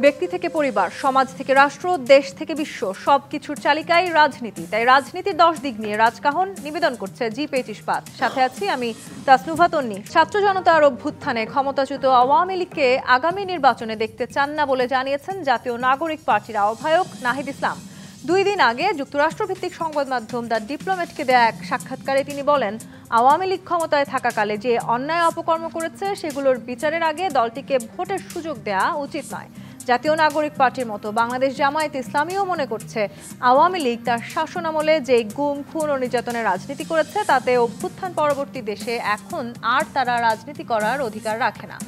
ব্যক্তি থেকে পরিবার, সমাজ থেকে রাষ্ট্র, দেশ থেকে বিশ্ব সবকিছুর চালিকাই রাজনীতি। তাই রাজনীতির 10 দিক নিয়ে রাজকাহন নিবেদন করছে জি25 ইস্পাত। সাথে আছি আমি তাসনুভা তন্নি। ছাত্র জনতার অভ্যুত্থানে ক্ষমতাচ্যুত আওয়ামী লীগকে আগামী নির্বাচনে দেখতে চান না বলে জানিয়েছেন জাতীয় নাগরিক পার্টির আহ্বায়ক নাহিদ ইসলাম। 2 দিন আগে যুক্তরাষ্ট্রভিত্তিক সংবাদ মাধ্যম দ্য ডিপ্লোম্যাটকে দেয়া এক সাক্ষাৎকারে তিনি বলেন, আওয়ামী লীগ ক্ষমতায় থাকাকালে যে অন্যায় অপকর্ম করেছে সেগুলোর বিচারের আগে দলটিকে ভোটের সুযোগ দেওয়া উচিত নয়। জাতীয় নাগরিক পার্টির মতো বাংলাদেশ জামায়াতে ইসলামীও মনে করছে, আওয়ামী লীগ তার শাসনামলে যে গুম, খুন ও নির্যাতনের রাজনীতি করেছে তাতে অভ্যুত্থান পরবর্তী দেশে এখন আর তারা রাজনীতি করার অধিকার রাখে না।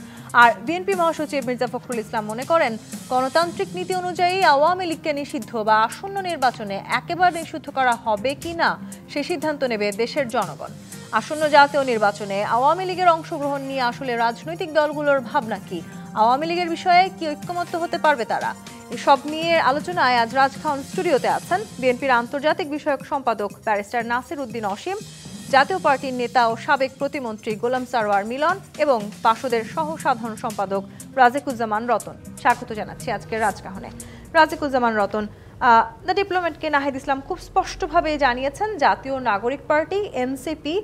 আর বিএনপি মহাসচিব মির্জা ফখরুল ইসলাম মনে করেন, গণতান্ত্রিক নীতি অনুযায়ী আওয়ামী লীগকে নিষিদ্ধ বা আসন্ন নির্বাচনে একেবারে নিষিদ্ধ করা হবে কি না সে সিদ্ধান্ত নেবে দেশের জনগণ। আসন্ন জাতীয় নির্বাচনে আওয়ামী লীগের অংশগ্রহণ নিয়ে আসলে রাজনৈতিক দলগুলোর ভাবনা কি? আওয়ামী লীগের বিষয়ে কি ঐক্যমত্য হতে পারবে তারা? এসব নিয়ে আলোচনায় আজ রাজখান স্টুডিওতে আছেন বিএনপির আন্তর্জাতিক বিষয়ক সম্পাদক ব্যারিস্টার নাসির উদ্দিন অসীম, জাতীয় পার্টির নেতা ও সাবেক প্রতিমন্ত্রী গোলাম সারওয়ার মিলন এবং বাসদের সহ সাধারণ সম্পাদক রাজিকুজ্জামান রতন। স্বাগত জানাচ্ছি আজকের রাজকাহনে। রাজিকুজ্জামান রতন, দ্য ডিপ্লোম্যাটকে নাহিদ ইসলাম খুব স্পষ্টভাবে জানিয়েছেন জাতীয় নাগরিক পার্টি এনসিপি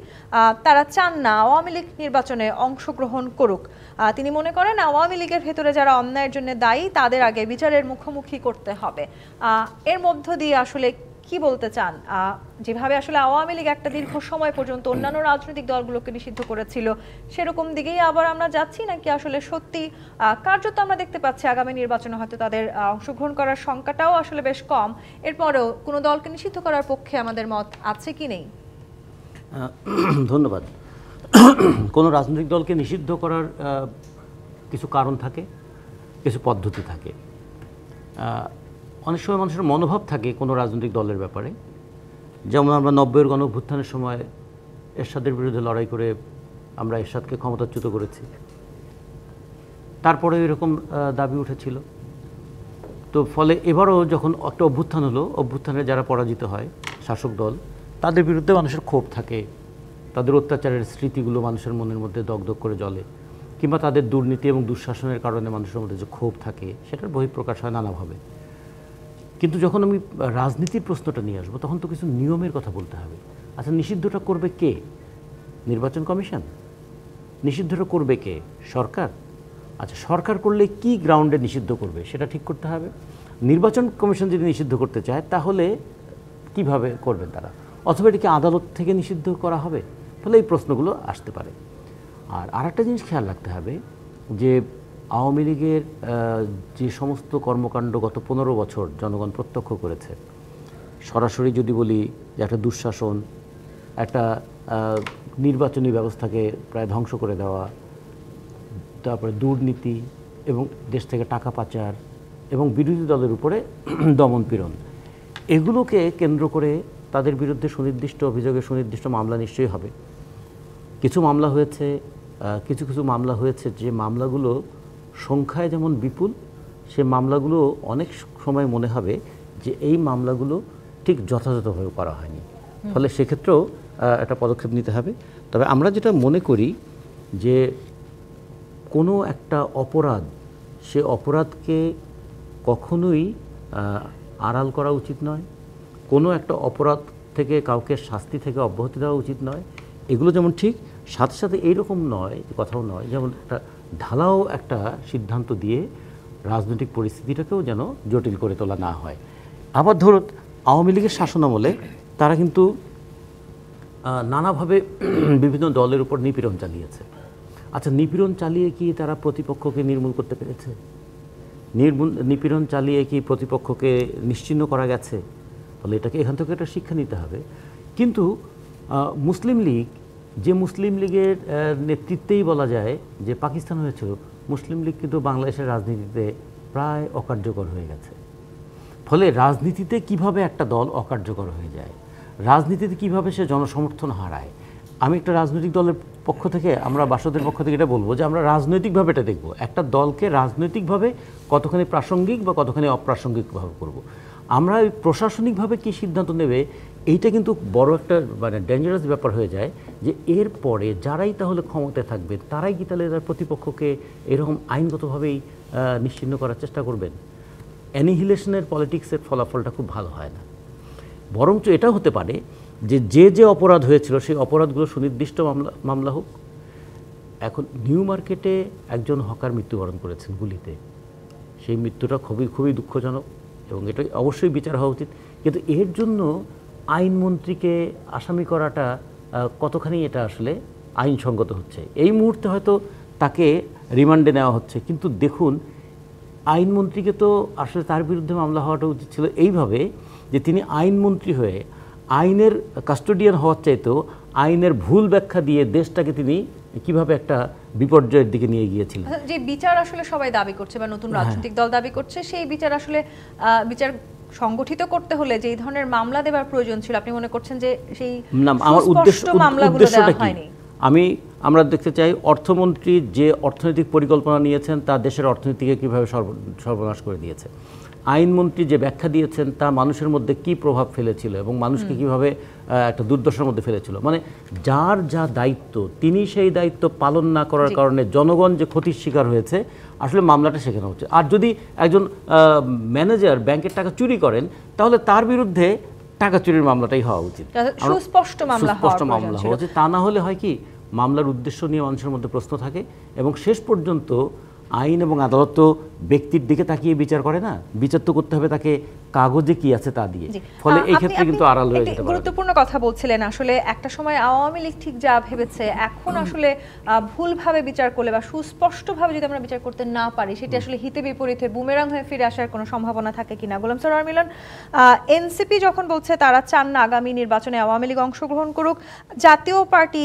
তারা চান না আওয়ামী লীগ নির্বাচনে অংশগ্রহণ করুক। তিনি মনে করেন আওয়ামী লীগের ভেতরে যারা অন্যায়ের জন্য দায়ী তাদের আগে বিচারের মুখোমুখি করতে হবে। এর মধ্য দিয়ে আসলে কি বলতে চান? যেভাবে আসলে আওয়ামী লীগ একটা দীর্ঘ সময় পর্যন্ত অন্যান্য রাজনৈতিক দলগুলোকে নিষিদ্ধ করেছিল সেরকম দিকেই আবার আমরা যাচ্ছি, নাকি আসলে সত্যি কার্যত আমরা দেখতে পাচ্ছি আগামী নির্বাচনে হয়তো তাদের অংশগ্রহণ করার সংখ্যাটাও আসলে বেশ কম, এরপরেও কোনো দলকে নিষিদ্ধ করার পক্ষে আমাদের মত আছে কি নেই? ধন্যবাদ। কোনো রাজনৈতিক দলকে নিষিদ্ধ করার কিছু কারণ থাকে, কিছু পদ্ধতি থাকে। অনেক সময় মানুষের মনোভাব থাকে কোনো রাজনৈতিক দলের ব্যাপারে, যেমন আমরা 90-এর গণঅভ্যুত্থানের সময় এরশাদের বিরুদ্ধে লড়াই করে আমরা এরশাদকে ক্ষমতাচ্যুত করেছি। তারপরে এরকম দাবি উঠেছিল। তো ফলে এবারও যখন একটা অভ্যুত্থান হলো, অভ্যুত্থানে যারা পরাজিত হয় শাসক দল, তাদের বিরুদ্ধে মানুষের ক্ষোভ থাকে, তাদের অত্যাচারের স্মৃতিগুলো মানুষের মনের মধ্যে দগদগ করে জ্বলে, কিংবা তাদের দুর্নীতি এবং দুঃশাসনের কারণে মানুষের মধ্যে যে ক্ষোভ থাকে সেটার বহিঃপ্রকাশ হয় নানাভাবে। কিন্তু যখন আমি রাজনীতির প্রশ্নটা নিয়ে আসবো তখন তো কিছু নিয়মের কথা বলতে হবে। আচ্ছা, নিষিদ্ধটা করবে কে? নির্বাচন কমিশন? নিষিদ্ধটা করবে কে? সরকার? আচ্ছা, সরকার করলে কি গ্রাউন্ডে নিষিদ্ধ করবে সেটা ঠিক করতে হবে। নির্বাচন কমিশন যদি নিষিদ্ধ করতে চায় তাহলে কিভাবে করবেন তারা? অথবা এটিকে আদালত থেকে নিষিদ্ধ করা হবে? ফলে এই প্রশ্নগুলো আসতে পারে। আর আরেকটা জিনিস খেয়াল রাখতে হবে যে আওয়ামী লীগের যে সমস্ত কর্মকাণ্ড গত 15 বছর জনগণ প্রত্যক্ষ করেছে, সরাসরি যদি বলি যে একটা দুঃশাসন, একটা নির্বাচনী ব্যবস্থাকে প্রায় ধ্বংস করে দেওয়া, তারপরে দুর্নীতি এবং দেশ থেকে টাকা পাচার এবং বিরোধী দলের উপরে দমনপীড়ন, এগুলোকে কেন্দ্র করে তাদের বিরুদ্ধে সুনির্দিষ্ট অভিযোগে সুনির্দিষ্ট মামলা নিশ্চয়ই হবে। কিছু মামলা হয়েছে, কিছু কিছু মামলা হয়েছে যে মামলাগুলো সংখ্যায় যেমন বিপুল, সে মামলাগুলো অনেক সময় মনে হবে যে এই মামলাগুলো ঠিক যথাযথভাবে করা হয়নি। ফলে সেক্ষেত্রেও একটা পদক্ষেপ নিতে হবে। তবে আমরা যেটা মনে করি যে কোনো একটা অপরাধ, সে অপরাধকে কখনোই আড়াল করা উচিত নয়। কোনো একটা অপরাধ থেকে কাউকে শাস্তি থেকে অব্যাহতি দেওয়া উচিত নয়। এগুলো যেমন ঠিক, সাথে সাথে এইরকম নয়, কথাও নয় যেমন একটা ঢালাও একটা সিদ্ধান্ত দিয়ে রাজনৈতিক পরিস্থিতিটাকেও যেন জটিল করে তোলা না হয়। আবার ধরুন আওয়ামী লীগের শাসনামলে তারা কিন্তু নানাভাবে বিভিন্ন দলের উপর নিপীড়ন চালিয়েছে। আচ্ছা, নিপীড়ন চালিয়ে কি তারা প্রতিপক্ষকে নির্মূল করতে পেরেছে? নিপীড়ন চালিয়ে কি প্রতিপক্ষকে নিশ্চিহ্ন করা গেছে? ফলে এটাকে এখান থেকে একটা শিক্ষা নিতে হবে। কিন্তু মুসলিম লীগ, যে মুসলিম লীগের নেতৃত্বেই বলা যায় যে পাকিস্তান হয়েছিল, মুসলিম লীগ কিন্তু বাংলাদেশের রাজনীতিতে প্রায় অকার্যকর হয়ে গেছে। ফলে রাজনীতিতে কিভাবে একটা দল অকার্যকর হয়ে যায়, রাজনীতিতে কিভাবে সে জনসমর্থন হারায়, আমি একটা রাজনৈতিক দলের পক্ষ থেকে, আমরা বাসদের পক্ষ থেকে এটা বলবো যে আমরা রাজনৈতিকভাবে এটা দেখব, একটা দলকে রাজনৈতিকভাবে কতখানি প্রাসঙ্গিক বা কতখানি অপ্রাসঙ্গিকভাবে করব। আমরা প্রশাসনিকভাবে কি সিদ্ধান্ত নেবে এইটা কিন্তু বড় একটা মানে ডেঞ্জারাস ব্যাপার হয়ে যায় যে এর পরে যারাই তাহলে ক্ষমতায় থাকবে তারাই কি তাহলে এর প্রতিপক্ষকে এরকম আইনগতভাবেই নিশ্চিহ্ন করার চেষ্টা করবেন। অ্যানিহিলেশনের পলিটিক্সের ফলাফলটা খুব ভালো হয় না। বরঞ্চ এটা হতে পারে যে যে অপরাধ হয়েছিল সেই অপরাধগুলো সুনির্দিষ্ট মামলা হোক। এখন নিউ মার্কেটে একজন হকার মৃত্যুবরণ করেছেন গুলিতে, সেই মৃত্যুটা খুবই দুঃখজনক এবং এটা অবশ্যই বিচার হওয়া উচিত। কিন্তু এর জন্য আইনমন্ত্রীকে আসামি করাটা কতখানি এটা আসলে আইনসঙ্গত হচ্ছে। এই মুহূর্তে হয়তো তাকে রিমান্ডে নেওয়া হচ্ছে, কিন্তু দেখুন আইনমন্ত্রীকে তো আসলে তার বিরুদ্ধে মামলা হওয়াটা উচিত ছিল এইভাবে যে তিনি আইনমন্ত্রী হয়ে আইনের কাস্টোডিয়ান হওয়ার চাইতেও আইনের ভুল ব্যাখ্যা দিয়ে দেশটাকে তিনি কিভাবে একটা বিপর্যয়ের দিকে নিয়ে গিয়েছিলেন। যে বিচার আসলে সবাই দাবি করছে বা নতুন রাজনৈতিক দল দাবি করছে, সেই বিচার আসলে বিচার সংগঠিত করতে হলে যে ধরনের মামলা দেওয়ার প্রয়োজন ছিল, আপনি মনে করছেন যে সেই আমার উদ্দেশ্যটা কি? হয়নি? আমরা দেখতে চাই অর্থমন্ত্রী যে অর্থনৈতিক পরিকল্পনা নিয়েছেন তা দেশের অর্থনীতিকে কীভাবে সর্বনাশ করে দিয়েছে। আইনমন্ত্রী যে ব্যাখ্যা দিয়েছেন তা মানুষের মধ্যে কি প্রভাব ফেলেছিল এবং মানুষকে কিভাবে একটা দুর্দশার মধ্যে ফেলেছিল। মানে যার যা দায়িত্ব তিনি সেই দায়িত্ব পালন না করার কারণে জনগণ যে ক্ষতির শিকার হয়েছে, আসলে মামলাটা সেখানে হচ্ছে। আর যদি একজন ম্যানেজার ব্যাংকের টাকা চুরি করেন তাহলে তার বিরুদ্ধে টাকা চুরির মামলাটাই হওয়া উচিত, সুস্পষ্ট মামলা হওয়া উচিত। তা না হলে হয় কি, মামলার উদ্দেশ্য নিয়ে মানুষের মধ্যে প্রশ্ন থাকে এবং শেষ পর্যন্ত আইন এবং আদালত তো ব্যক্তির দিকে তাকিয়ে বিচার করে না, বিচার তো করতে হবে তাকে কাগজে কি আছে তা দিয়ে। ফলে এই ক্ষেত্রে কিন্তু আড়াল হয়ে যেতে পারে। গুরুত্বপূর্ণ কথা বলছিলেন, আসলে একটা সময় আওয়ামী লীগ ঠিক যা ভেবেছে এখন আসলে ভুলভাবে বিচার করলে বা সুস্পষ্টভাবে যদি আমরা বিচার করতে না পারি সেটি আসলে হিতে বিপরীতে বুমেরাং হয়ে ফিরে আসার কোনো সম্ভাবনা থাকে কিনা। গোলাম সরোয়ার মিলন, এনসিপি যখন বলছে তারা চান না আগামী নির্বাচনে আওয়ামী লীগ অংশগ্রহণ করুক, জাতীয় পার্টি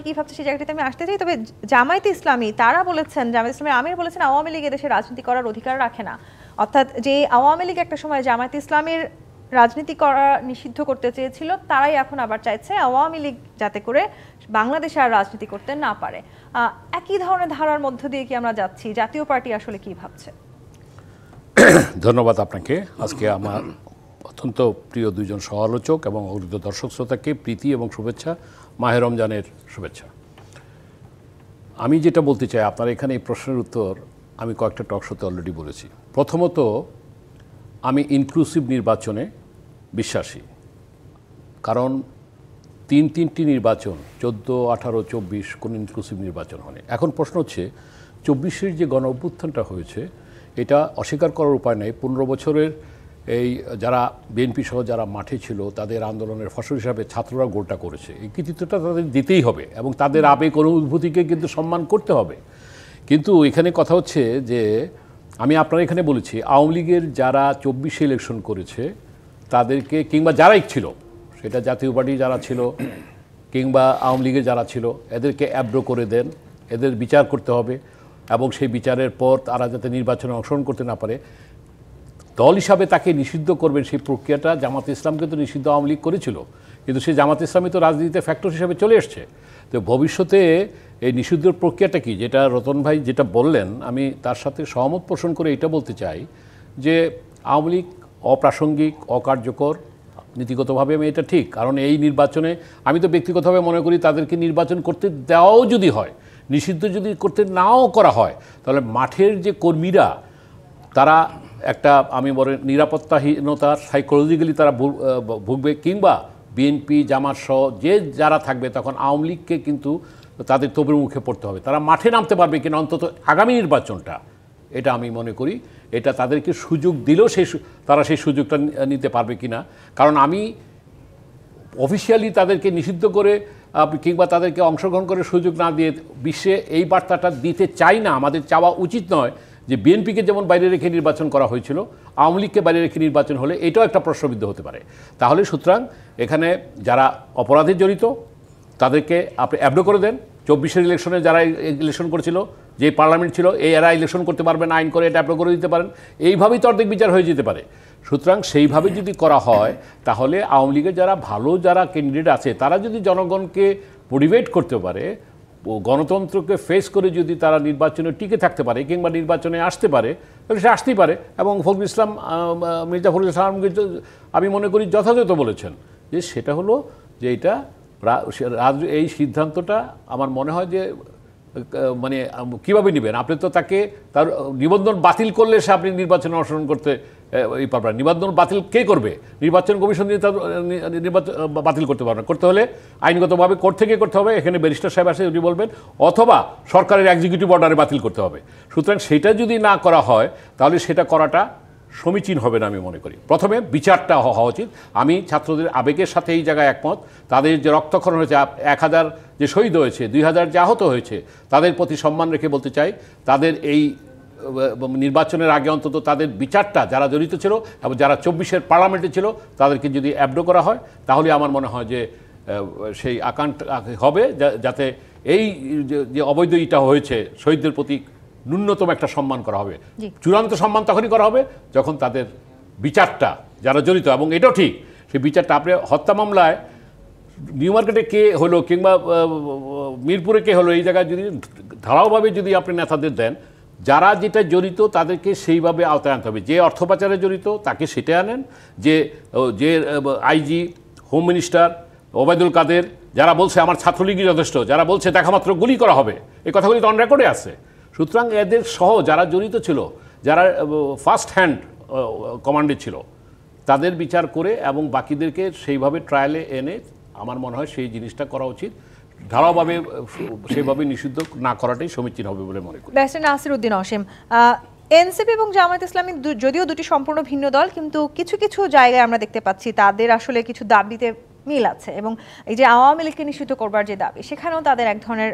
কি ভাবছে সেই জায়গাটিতে আমি আসতে চাই। তবে জামায়াতে ইসলামী তারা বলেছেন, জামায়াতে ইসলামের আমির বলেছেন আওয়ামী লীগ এদেশে রাজনীতি করার অধিকার রাখে না। অর্থাৎ যে আওয়ামী লীগ একটা সময় জামায়াতে ইসলামের রাজনীতি করা নিষিদ্ধ করতে চেয়েছিল, তারাই এখন আবার চাইছে আওয়ামী লীগ যাতে করে বাংলাদেশে আর রাজনীতি করতে না পারে। একই ধরনের ধারার মধ্য দিয়ে কি আমরা যাচ্ছি? জাতীয় পার্টি আসলে কি ভাবছে? ধন্যবাদ আপনাকে। আজকে আমার অত্যন্ত প্রিয় দুইজন সহ-আলোচক এবং অগ্রিত দর্শক শ্রোতাকে প্রীতি এবং শুভেচ্ছা, মাহে রমজানের শুভেচ্ছা। আমি যেটা বলতে চাই, আপনার এখানে এই প্রশ্নের উত্তর আমি কয়েকটা টক শোতে অলরেডি বলেছি। প্রথমত, আমি ইনক্লুসিভ নির্বাচনে বিশ্বাসী, কারণ তিনটি নির্বাচন 14, 18, 24 কোনো ইনক্লুসিভ নির্বাচন হয়নি। এখন প্রশ্ন হচ্ছে 24-এর যে গণ অভ্যুত্থানটা হয়েছে এটা অস্বীকার করার উপায় নেই। 15 বছরের এই যারা বিএনপি সহ যারা মাঠে ছিল তাদের আন্দোলনের ফসল হিসাবে ছাত্ররা গোলটা করেছে, এই কৃতিত্বটা তাদের দিতেই হবে এবং তাদের আবেগ অনুভূতিকে কিন্তু সম্মান করতে হবে। কিন্তু এখানে কথা হচ্ছে যে আমি আপনার এখানে বলেছি আওয়ামী লীগের যারা 24-এ ইলেকশন করেছে তাদেরকে, কিংবা যারাই ছিল, সেটা জাতীয় পার্টি যারা ছিল কিংবা আওয়ামী লীগের যারা ছিল, এদেরকে অ্যাব্রো করে দেন, এদের বিচার করতে হবে এবং সেই বিচারের পর তারা যাতে নির্বাচনে অংশগ্রহণ করতে না পারে, দল হিসাবে তাকে নিষিদ্ধ করবেন সেই প্রক্রিয়াটা জামাত ইসলামকে তো নিষিদ্ধ আওয়ামী লীগ করেছিল, কিন্তু সেই জামাত ইসলামী তো রাজনীতিতে ফ্যাক্টর হিসাবে চলে এসছে। তো ভবিষ্যতে এই নিষিদ্ধ প্রক্রিয়াটা কি, যেটা রতন ভাই যেটা বললেন, আমি তার সাথে সহমত পোষণ করে এটা বলতে চাই যে আওয়ামী লীগ অপ্রাসঙ্গিক, অকার্যকর, নীতিগতভাবে আমি এটা ঠিক। কারণ এই নির্বাচনে আমি তো ব্যক্তিগতভাবে মনে করি তাদেরকে নির্বাচন করতে দেওয়াও যদি হয়, নিষিদ্ধ যদি করতে নাও করা হয়, তাহলে মাঠের যে কর্মীরা তারা একটা, আমি বলে নিরাপত্তাহীনতার সাইকোলজিক্যালি তারা ভুগবে, কিংবা বিএনপি জামাত সহ যে যারা থাকবে তখন আওয়ামী লীগকে কিন্তু তাদের তবুর মুখে পড়তে হবে। তারা মাঠে নামতে পারবে কিনা অন্তত আগামী নির্বাচনটা, এটা আমি মনে করি এটা তাদেরকে সুযোগ দিলেও তারা সেই সুযোগটা নিতে পারবে কিনা। কারণ আমি অফিসিয়ালি তাদেরকে নিষিদ্ধ করে কিংবা তাদেরকে অংশগ্রহণ করে সুযোগ না দিয়ে বিশ্বে এই বার্তাটা দিতে চাই না। আমাদের চাওয়া উচিত নয় যে বিএনপিকে যেমন বাইরে রেখে নির্বাচন করা হয়েছিল, আওয়ামী লীগকে বাইরে রেখে নির্বাচন হলে এটাও একটা প্রশ্নবিদ্ধ হতে পারে। তাহলে সুতরাং এখানে যারা অপরাধে জড়িত তাদেরকে আপনি অ্যাব্রো করে দেন। 24-এর ইলেকশনে যারা ইলেকশন করেছিল, যে পার্লামেন্ট ছিল, এরা ইলেকশন করতে পারবেন, আইন করে এটা অ্যাব্রো করে দিতে পারেন, এইভাবেই তো অর্ধেক বিচার হয়ে যেতে পারে। সুতরাং সেইভাবে যদি করা হয় তাহলে আওয়ামী লীগের যারা ভালো যারা ক্যান্ডিডেট আছে তারা যদি জনগণকে মোটিভেট করতে পারে, গণতন্ত্রকে ফেস করে যদি তারা নির্বাচনে টিকে থাকতে পারে কিংবা নির্বাচনে আসতে পারে তাহলে সে আসতেই পারে। এবং ফখরুল ইসলাম, মির্জা ফখরুল ইসলাম আমি মনে করি যথাযথ বলেছেন যে সেটা হলো যে এটা এই সিদ্ধান্তটা আমার মনে হয় যে মানে কীভাবে নেবেন আপনি, তো তাকে তার নিবন্ধন বাতিল করলে সে আপনি নির্বাচনে অংশগ্রহণ করতে পারবেন। নিবন্ধন বাতিল কে করবে? নির্বাচন কমিশন দিয়ে তার নির্বাচন বাতিল করতে পারবে না। করতে হলে আইনগতভাবে কোর্ট থেকে করতে হবে, এখানে ব্যারিস্টার সাহেব আসে উনি বলবেন, অথবা সরকারের এক্সিকিউটিভ অর্ডারে বাতিল করতে হবে। সুতরাং সেটা যদি না করা হয় তাহলে সেটা করাটা সমীচীন হবে না আমি মনে করি। প্রথমে বিচারটা হওয়া উচিত। আমি ছাত্রদের আবেগের সাথে এই জায়গায় একমত। তাদের যে রক্তক্ষরণ হয়েছে, 1000 যে শহীদ হয়েছে, 2000 যে আহত হয়েছে, তাদের প্রতি সম্মান রেখে বলতে চাই তাদের এই নির্বাচনের আগে অন্তত তাদের বিচারটা যারা জড়িত ছিল এবং যারা 24-এর পার্লামেন্টে ছিল তাদেরকে যদি অ্যাবডো করা হয় তাহলে আমার মনে হয় যে সেই আকাঙ্ক্ষা হবে যাতে এই যে অবৈধ ইটা হয়েছে শহীদদের প্রতি ন্যূনতম একটা সম্মান করা হবে। চূড়ান্ত সম্মান তখনই করা হবে যখন তাদের বিচারটা যারা জড়িত, এবং এটাও ঠিক সেই বিচারটা আপনি হত্যা মামলায় নিউ মার্কেটে কে হলো কিংবা মিরপুরে কে হলো এই জায়গায় যদি ধারাওভাবে যদি আপনি নেতাদের দেন, যারা যেটা জড়িত তাদেরকে সেইভাবে আওতায় আনতে হবে। যে অর্থ পাচারে জড়িত তাকে সেটা আনেন, যে IG, home minister Obaidul Quader যারা বলছে আমার ছাত্রলীগই যথেষ্ট, যারা বলছে দেখামাত্র গুলি করা হবে, এই কথাগুলি তো অন রেকর্ডে আছে। সুতরাং এদের সহ যারা জড়িত ছিল, যারা ফার্স্ট হ্যান্ড কমান্ডে ছিল, তাদের বিচার করে এবং বাকিদেরকে সেইভাবে ট্রায়ালে এনে আমার মনে হয় সেই জিনিসটা করা উচিত। ধারাভাবে সেইভাবে নিষিদ্ধ না করাটাই সমীচীন হবে বলে মনে করি। ব্যারিস্টার নাসির উদ্দিন অসীম, এনসিপি এবং জামায়াত ইসলামী যদিও দুটি সম্পূর্ণ ভিন্ন দল, কিন্তু কিছু কিছু জায়গায় আমরা দেখতে পাচ্ছি তাদের আসলে কিছু দাবিতে মিল আছে, এবং এই যে আওয়ামী লীগকে নিষিদ্ধ করবার যে দাবি, সেখানেও তাদের এক ধরনের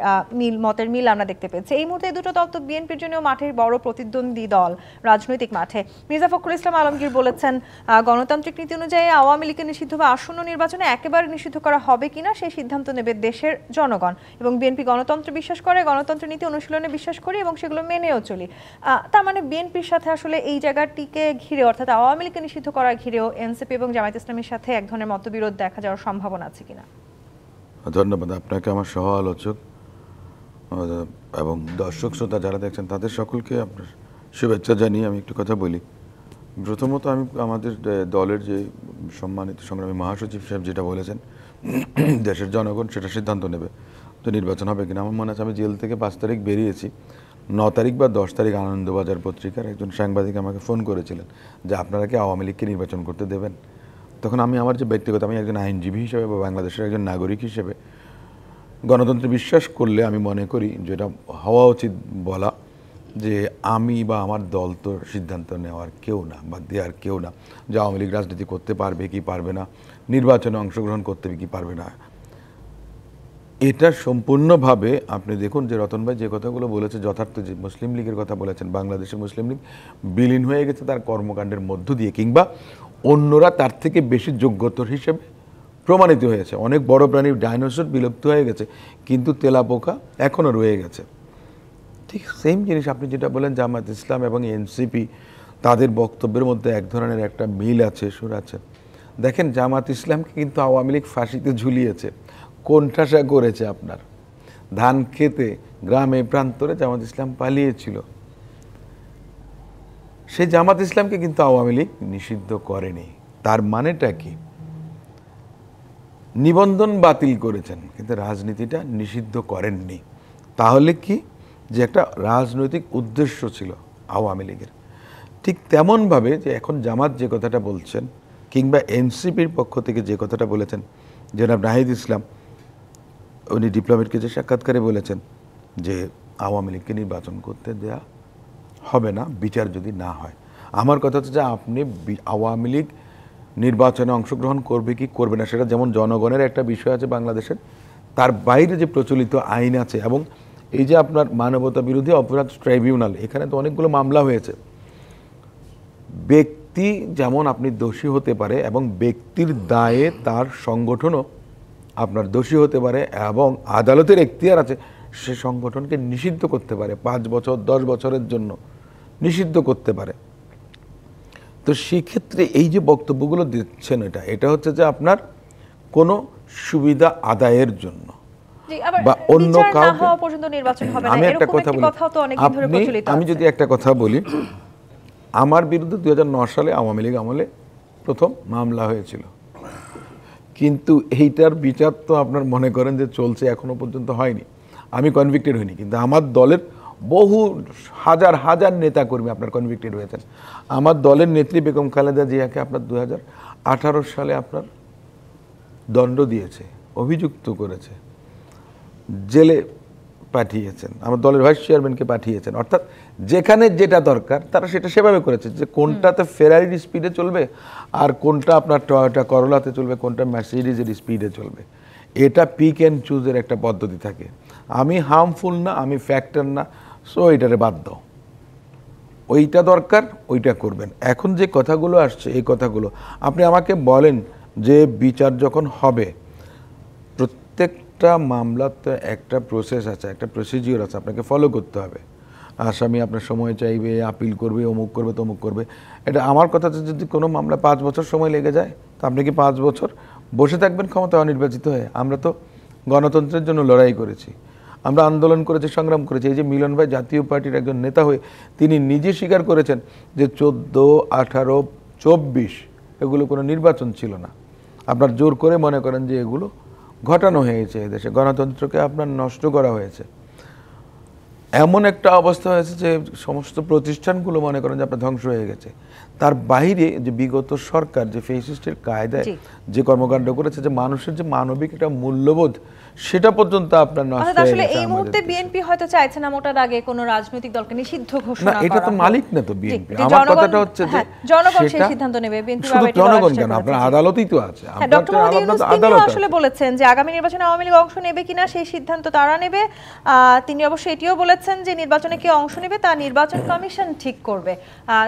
মতের মিল আমরা দেখতে পেয়েছি। এই মুহূর্তে দুটো দল তো বিএনপির জন্য মাঠের বড় প্রতিদ্বন্দ্বী দল রাজনৈতিক মাঠে। মির্জা ফখরুল ইসলাম আলমগীর বলেছেন গণতান্ত্রিক নীতি অনুযায়ী আওয়ামী লীগকে নিষিদ্ধ বা আসন্ন নির্বাচনে একেবারে নিষিদ্ধ করা হবে কিনা সেই সিদ্ধান্ত নেবে দেশের জনগণ। এবং বিএনপি গণতন্ত্রে বিশ্বাস করে, গণতন্ত্র নীতি অনুশীলনে বিশ্বাস করি এবং সেগুলো মেনেও চলি। তার মানে বিএনপির সাথে আসলে এই জায়গাটিকে ঘিরে, অর্থাৎ আওয়ামী লীগকে নিষিদ্ধ করার ঘিরেও এনসিপি এবং জামায়াত ইসলামীর সাথে এক ধরনের মতবিরোধ দেখা যাওয়ার সম্ভাবনা আছে কিনা? ধন্যবাদ আপনাকে, আমার সহ আলোচক এবং দর্শক শ্রোতা যারা দেখছেন তাদের সকলকে আপনার শুভেচ্ছা জানিয়ে আমি একটু কথা বলি। প্রথমত আমি আমাদের দলের যে সম্মানিত সংগ্রামী মহাসচিব সাহেব যেটা বলেছেন, দেশের জনগণ সেটা সিদ্ধান্ত নেবে তো নির্বাচন হবে কিনা। আমার মনে আছে আমি জেল থেকে 5 তারিখ বেরিয়েছি, 9 তারিখ বা 10 তারিখ আনন্দবাজার পত্রিকার একজন সাংবাদিক আমাকে ফোন করেছিলেন যে আপনারা কি আওয়ামী লীগকে নির্বাচন করতে দেবেন। তখন আমি আমার যে ব্যক্তিগত, আমি একজন আইনজীবী হিসেবে বা বাংলাদেশের একজন নাগরিক হিসেবে গণতন্ত্রে বিশ্বাস করলে আমি মনে করি যেটা হওয়া উচিত বলা যে আমি বা আমার দল তো সিদ্ধান্ত নেওয়ার কেউ না বা দেওয়ার কেউ না যে আওয়ামী লীগ রাজনীতি করতে পারবে কি পারবে না, নির্বাচনে অংশগ্রহণ করতে কি পারবে না। এটা সম্পূর্ণভাবে আপনি দেখুন যে রতন ভাই যে কথাগুলো বলেছে যথার্থ। যে মুসলিম লীগের কথা বলেছেন, বাংলাদেশের মুসলিম লীগ বিলীন হয়ে গেছে তার কর্মকাণ্ডের মধ্য দিয়ে, কিংবা অন্যরা তার থেকে বেশি যোগ্যতর হিসেবে প্রমাণিত হয়েছে। অনেক বড় প্রাণী ডাইনোসর বিলুপ্ত হয়ে গেছে, কিন্তু তেলাপোকা এখনও রয়ে গেছে। ঠিক সেম জিনিস আপনি যেটা বলেন জামায়াত ইসলাম এবং এনসিপি, তাদের বক্তব্যের মধ্যে এক ধরনের একটা মিল আছে, সুর আছে। দেখেন জামায়াত ইসলামকে কিন্তু আওয়ামী লীগ ফাঁসিতে ঝুলিয়েছে, কোণঠাসা করেছে। আপনার ধান খেতে গ্রামে প্রান্তরে জামায়াত ইসলাম পালিয়েছিল, সেই জামাত ইসলামকে কিন্তু আওয়ামী লীগ নিষিদ্ধ করেনি। তার মানেটা কি? নিবন্ধন বাতিল করেছেন কিন্তু রাজনীতিটা নিষিদ্ধ করেননি। তাহলে কি যে একটা রাজনৈতিক উদ্দেশ্য ছিল আওয়ামী লীগের। ঠিক তেমনভাবে যে এখন জামাত যে কথাটা বলছেন কিংবা এনসিপির পক্ষ থেকে যে কথাটা বলেছেন জনাব নাহিদ ইসলাম, উনি ডিপ্লোমেটকে যে সাক্ষাৎকারে বলেছেন যে আওয়ামী লীগকে নির্বাচন করতে দেয়া হবে না বিচার যদি না হয়। আমার কথা হচ্ছে যে আপনি আওয়ামী লীগ নির্বাচনে অংশগ্রহণ করবে কি করবে না সেটা যেমন জনগণের একটা বিষয় আছে বাংলাদেশের, তার বাইরে যে প্রচলিত আইন আছে এবং এই যে আপনার মানবতা বিরোধী অপরাধ ট্রাইব্যুনাল, এখানে তো অনেকগুলো মামলা হয়েছে। ব্যক্তি যেমন আপনি দোষী হতে পারে এবং ব্যক্তির দায়ে তার সংগঠনও আপনার দোষী হতে পারে এবং আদালতের এখতিয়ার আছে সে সংগঠনকে নিষিদ্ধ করতে পারে, 5 বছর 10 বছরের জন্য নিষিদ্ধ করতে পারে। তো সেক্ষেত্রে এই যে বক্তব্যগুলো দিচ্ছেন এটা হচ্ছে যে আপনার কোনো সুবিধা আদায়ের জন্য। জি, আবার বা অন্য বিচার না কাউকে হওয়া পর্যন্ত নির্বাচন হবে না আমি একটা এরকম কথা একটি বলি কথাও তো অনেকদিন ধরে প্রচলিত আমি আছে। যদি একটা কথা বলি, আমার বিরুদ্ধে 2009 সালে আওয়ামী লীগ আমলে প্রথম মামলা হয়েছিল, কিন্তু এইটার বিচার তো আপনার মনে করেন যে চলছে, এখনো পর্যন্ত হয়নি। আমি কনভিক্টেড হইনি, কিন্তু আমার দলের বহু হাজার হাজার নেতা কর্মী আপনার কনভিক্টেড হয়েছেন। আমার দলের নেত্রী বেগম খালেদা জিয়াকে আপনার 2018 সালে আপনার দণ্ড দিয়েছে, অভিযুক্ত করেছে, জেলে পাঠিয়েছেন, আমার দলের ভাইস চেয়ারম্যানকে পাঠিয়েছেন। অর্থাৎ যেখানে যেটা দরকার তারা সেটা সেভাবে করেছে, যে কোনটাতে ফেরারির স্পিডে চলবে আর কোনটা আপনার টয়োটা করোলাতে চলবে, কোনটা মার্সিডিজের স্পিডে চলবে, এটা পিক অ্যান্ড চুজের একটা পদ্ধতি থাকে। আমি হার্মফুল না, আমি ফ্যাক্টর না, সো এটারে বাদ দাও, ওইটা দরকার ওইটা করবেন। এখন যে কথাগুলো আসছে এই কথাগুলো আপনি আমাকে বলেন যে বিচার যখন হবে, প্রত্যেকটা মামলাতে একটা প্রসেস আছে, একটা প্রসিজিওর আছে, আপনাকে ফলো করতে হবে। আসামি আপনার সময় চাইবে, আপিল করবে, অমুক করবে তমুক করবে। এটা আমার কথাতে যদি কোনো মামলা 5 বছর সময় লেগে যায়, তা আপনি কি 5 বছর বসে থাকবেন ক্ষমতা অনির্বাচিত হয়ে? আমরা তো গণতন্ত্রের জন্য লড়াই করেছি, আমরা আন্দোলন করেছি, সংগ্রাম করেছি। এই যে মিলন ভাই জাতীয় পার্টির একজন নেতা হয়ে তিনি নিজে স্বীকার করেছেন যে 14, 18, 24 এগুলো কোনো নির্বাচন ছিল না। আপনার জোর করে মনে করেন যে এগুলো ঘটানো হয়েছে, এদেশে গণতন্ত্রকে আপনার নষ্ট করা হয়েছে। এমন একটা অবস্থা হয়েছে যে সমস্ত প্রতিষ্ঠানগুলো মনে করেন যে আপনার ধ্বংস হয়ে গেছে। তার বাইরে যে বিগত সরকার যে ফেসিস্টের কায়দায় যে কর্মকাণ্ড করেছে, যে মানুষের যে মানবিক একটা মূল্যবোধ সেটা পর্যন্ত আপনার নষ্ট হয়ে আসলে গেছে। এই মুহূর্তে বিএনপি হয়তো চাইছে না মোটা দাগে কোনো রাজনৈতিক দলকে নিষিদ্ধ ঘোষণা না, করা। এটা তো মালিক না তো বিএনপি। যে আমার কথাটা হচ্ছে যে জনগণ সেই সেটা সিদ্ধান্ত নেবে। বিএনপি শুধু জনগণ কেন, আপনার আদালতই তো আছে। ডক্টর মোহাম্মদ ইউনূস তিনিও আদালত আসলে বলেছেন যে আগামী নির্বাচনে আওয়ামী লীগ অংশ নেবে কিনা সেই সিদ্ধান্ত তারা নেবে। তিনি অবশ্য এটিও বলেছেন যে নির্বাচনে কে অংশ নেবে তা নির্বাচন কমিশন ঠিক করবে।